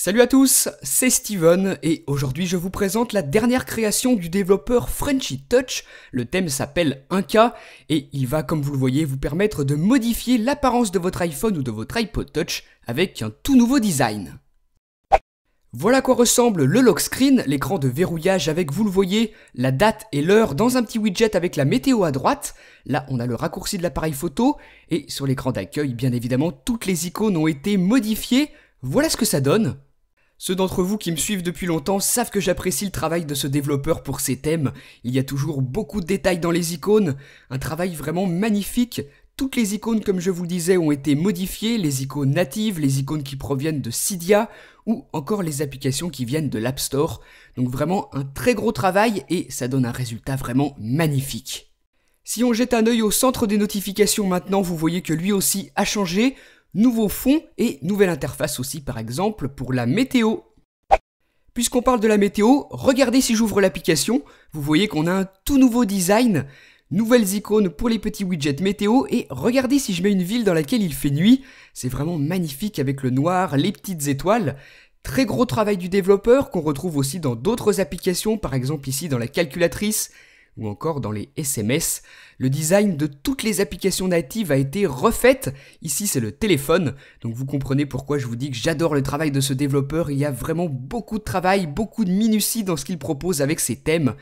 Salut à tous, c'est Steven et aujourd'hui je vous présente la dernière création du développeur Frenchy Touch. Le thème s'appelle 1K et il va, comme vous le voyez, vous permettre de modifier l'apparence de votre iPhone ou de votre iPod Touch avec un tout nouveau design. Voilà à quoi ressemble le lock screen, l'écran de verrouillage avec, vous le voyez, la date et l'heure dans un petit widget avec la météo à droite. Là, on a le raccourci de l'appareil photo et sur l'écran d'accueil, bien évidemment, toutes les icônes ont été modifiées. Voilà ce que ça donne. Ceux d'entre vous qui me suivent depuis longtemps savent que j'apprécie le travail de ce développeur pour ses thèmes. Il y a toujours beaucoup de détails dans les icônes, un travail vraiment magnifique. Toutes les icônes, comme je vous le disais, ont été modifiées, les icônes natives, les icônes qui proviennent de Cydia, ou encore les applications qui viennent de l'App Store. Donc vraiment un très gros travail et ça donne un résultat vraiment magnifique. Si on jette un œil au centre des notifications maintenant, vous voyez que lui aussi a changé. Nouveau fond et nouvelle interface aussi par exemple pour la météo. Puisqu'on parle de la météo, regardez si j'ouvre l'application, vous voyez qu'on a un tout nouveau design, nouvelles icônes pour les petits widgets météo et regardez si je mets une ville dans laquelle il fait nuit, c'est vraiment magnifique avec le noir, les petites étoiles. Très gros travail du développeur qu'on retrouve aussi dans d'autres applications, par exemple ici dans la calculatrice ou encore dans les SMS. Le design de toutes les applications natives a été refaite. Ici, c'est le téléphone. Donc vous comprenez pourquoi je vous dis que j'adore le travail de ce développeur. Il y a vraiment beaucoup de travail, beaucoup de minutie dans ce qu'il propose avec ses thèmes.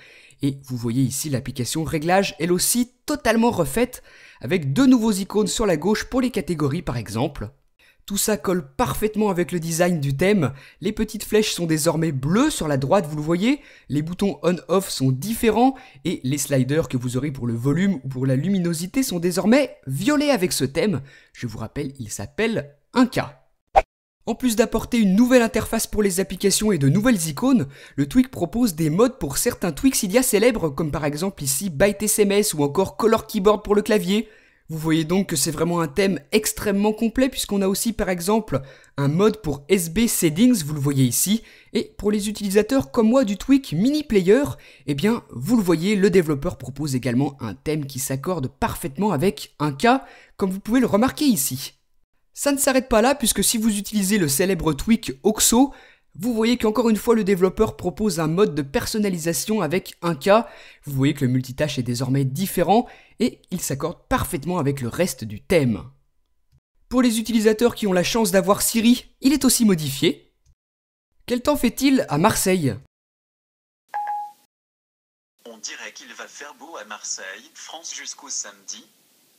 Et vous voyez ici l'application réglage, elle aussi totalement refaite, avec deux nouveaux icônes sur la gauche pour les catégories par exemple. Tout ça colle parfaitement avec le design du thème. Les petites flèches sont désormais bleues sur la droite, vous le voyez. Les boutons on-off sont différents et les sliders que vous aurez pour le volume ou pour la luminosité sont désormais violets avec ce thème. Je vous rappelle, il s'appelle 1K. En plus d'apporter une nouvelle interface pour les applications et de nouvelles icônes, le Tweak propose des modes pour certains tweaks Cydia célèbres, comme par exemple ici Byte SMS ou encore Color Keyboard pour le clavier. Vous voyez donc que c'est vraiment un thème extrêmement complet puisqu'on a aussi par exemple un mode pour SB Settings, vous le voyez ici, et pour les utilisateurs comme moi du Tweak Mini Player, eh bien vous le voyez, le développeur propose également un thème qui s'accorde parfaitement avec 1K, comme vous pouvez le remarquer ici. Ça ne s'arrête pas là puisque si vous utilisez le célèbre Tweak Oxo, vous voyez qu'encore une fois le développeur propose un mode de personnalisation avec 1K. Vous voyez que le multitâche est désormais différent et il s'accorde parfaitement avec le reste du thème. Pour les utilisateurs qui ont la chance d'avoir Siri, il est aussi modifié. Quel temps fait-il à Marseille ? On dirait qu'il va faire beau à Marseille, France jusqu'au samedi,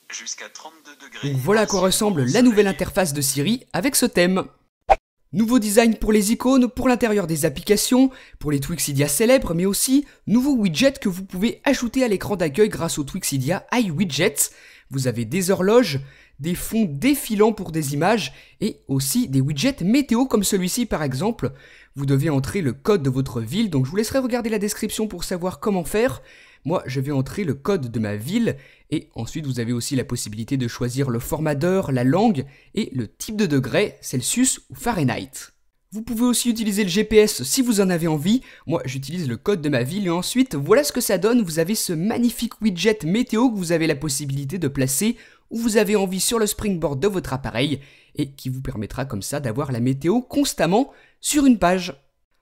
jusqu'à 32 degrés. Donc voilà à quoi ressemble la nouvelle interface de Siri avec ce thème. Nouveau design pour les icônes, pour l'intérieur des applications, pour les Tweak Cydia célèbres, mais aussi nouveau widget que vous pouvez ajouter à l'écran d'accueil grâce au Tweak Cydia iWidgets. Vous avez des horloges, des fonds défilants pour des images et aussi des widgets météo comme celui-ci par exemple. Vous devez entrer le code de votre ville, donc je vous laisserai regarder la description pour savoir comment faire. Moi, je vais entrer le code de ma ville et ensuite vous avez aussi la possibilité de choisir le format d'heure, la langue et le type de degré, Celsius ou Fahrenheit. Vous pouvez aussi utiliser le GPS si vous en avez envie. Moi, j'utilise le code de ma ville et ensuite, voilà ce que ça donne. Vous avez ce magnifique widget météo que vous avez la possibilité de placer où vous avez envie sur le springboard de votre appareil et qui vous permettra comme ça d'avoir la météo constamment sur une page.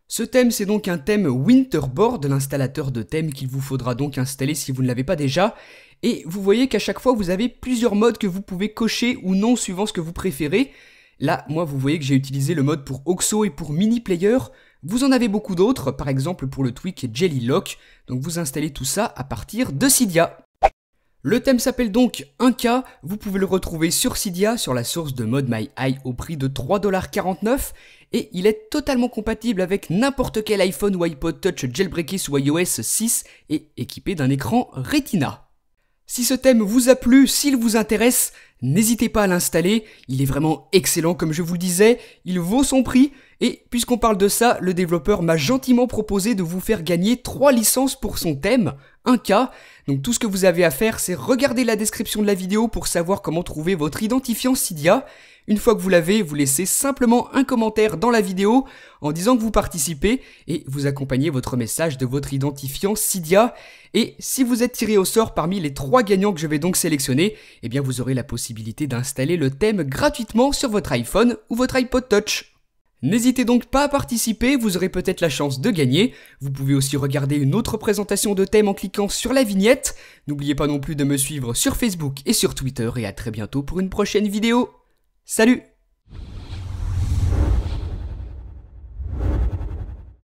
Ce thème, c'est donc un thème Winterboard, l'installateur de thème qu'il vous faudra donc installer si vous ne l'avez pas déjà. Et vous voyez qu'à chaque fois, vous avez plusieurs modes que vous pouvez cocher ou non suivant ce que vous préférez. Là, moi, vous voyez que j'ai utilisé le mode pour Oxo et pour Mini Player. Vous en avez beaucoup d'autres, par exemple pour le Tweak Jelly Lock. Donc vous installez tout ça à partir de Cydia. Le thème s'appelle donc 1K, vous pouvez le retrouver sur Cydia, sur la source de Mode My Eye au prix de 3,49$ et il est totalement compatible avec n'importe quel iPhone ou iPod Touch jailbreaké sous iOS 6 et équipé d'un écran Retina. Si ce thème vous a plu, s'il vous intéresse, n'hésitez pas à l'installer, il est vraiment excellent comme je vous le disais, il vaut son prix et puisqu'on parle de ça, le développeur m'a gentiment proposé de vous faire gagner 3 licences pour son thème, 1K. Donc tout ce que vous avez à faire, c'est regarder la description de la vidéo pour savoir comment trouver votre identifiant Cydia. Une fois que vous l'avez, vous laissez simplement un commentaire dans la vidéo en disant que vous participez et vous accompagnez votre message de votre identifiant Cydia. Et si vous êtes tiré au sort parmi les 3 gagnants que je vais donc sélectionner, eh bien vous aurez la possibilité d'installer le thème gratuitement sur votre iPhone ou votre iPod Touch. N'hésitez donc pas à participer, vous aurez peut-être la chance de gagner. Vous pouvez aussi regarder une autre présentation de thème en cliquant sur la vignette. N'oubliez pas non plus de me suivre sur Facebook et sur Twitter et à très bientôt pour une prochaine vidéo. Salut!